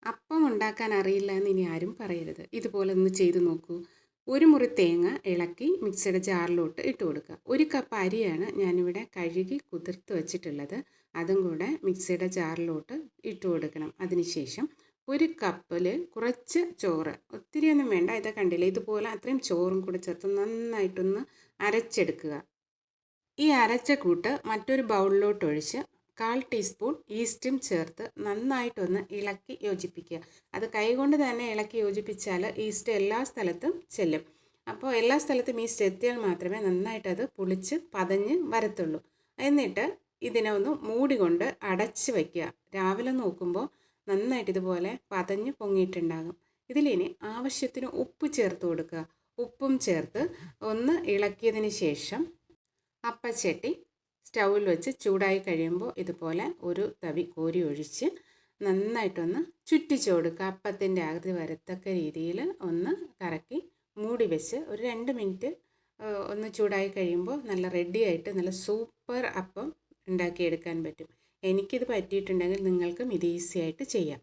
അപ്പം ഉണ്ടാക്കാൻ അറിയില്ല എന്ന് ഇനി ആരും പറയരുത്. ഇതുപോലെ ഒന്ന് ചെയ്ത് നോക്കൂ. ഒരു മുറി തേങ്ങ ഇളക്കി മിക്സിയുടെ ജാറിലോട്ട് ഇട്ട് കൊടുക്കുക. 1 കപ്പ് അരിയാണ് ഞാനിവിടെ കഴുകി കുതിർത്ത് വെച്ചിട്ടുള്ളത്. അതും കൂടെ മിക്സിയുടെ ജാറിലോട്ട് ഇട്ട് കൊടുക്കണം. അതിനുശേഷം 1 കപ്പിൽ കുറച്ച് ചോറ്, ഒത്തിരിയൊന്നും വേണ്ട, ഇത് കണ്ടില്ലേ, ഇതുപോലെ അത്രയും ചോറും കൂടെ ചേർത്ത് നന്നായിട്ടൊന്ന് അരച്ചെടുക്കുക. ഈ അരച്ച കൂട്ട് മറ്റൊരു ബൗളിലോട്ട് ഒഴിച്ച് 1/4 ടീസ്പൂൺ ഈസ്റ്റും ചേർത്ത് നന്നായിട്ടൊന്ന് ഇളക്കി യോജിപ്പിക്കുക. അത് കൈകൊണ്ട് തന്നെ ഇളക്കി യോജിപ്പിച്ചാൽ ഈസ്റ്റ് എല്ലാ സ്ഥലത്തും ചെല്ലും. അപ്പോൾ എല്ലാ സ്ഥലത്തും ഈസ്റ്റ് എത്തിയാൽ മാത്രമേ നന്നായിട്ടത് പുളിച്ച് പതഞ്ഞ് വരത്തുള്ളൂ. എന്നിട്ട് ഇതിനെ ഒന്ന് മൂടി കൊണ്ട് അടച്ച് വയ്ക്കുക. രാവിലെ നോക്കുമ്പോൾ നന്നായിട്ട് ഇതുപോലെ പതഞ്ഞ് പൊങ്ങിയിട്ടുണ്ടാകും. ഇതിലിനി ആവശ്യത്തിന് ഉപ്പ് ചേർത്ത് കൊടുക്കുക. ഉപ്പും ചേർത്ത് ഒന്ന് ഇളക്കിയതിന് ശേഷം അപ്പച്ചട്ടി സ്റ്റൗവിൽ വെച്ച് ചൂടായി കഴിയുമ്പോൾ ഇതുപോലെ ഒരു തവി കോരി ഒഴിച്ച് നന്നായിട്ടൊന്ന് ചുറ്റിച്ച് കൊടുക്കുക. അപ്പത്തിൻ്റെ ആകൃതി വരത്തക്ക രീതിയിൽ ഒന്ന് കറക്കി മൂടി വെച്ച് ഒരു 2 മിനിറ്റ് ഒന്ന് ചൂടായി കഴിയുമ്പോൾ നല്ല റെഡിയായിട്ട് നല്ല സൂപ്പർ അപ്പം ഉണ്ടാക്കിയെടുക്കാൻ പറ്റും. എനിക്കിത് പറ്റിയിട്ടുണ്ടെങ്കിൽ നിങ്ങൾക്കും ഇത് ഈസി ആയിട്ട് ചെയ്യാം.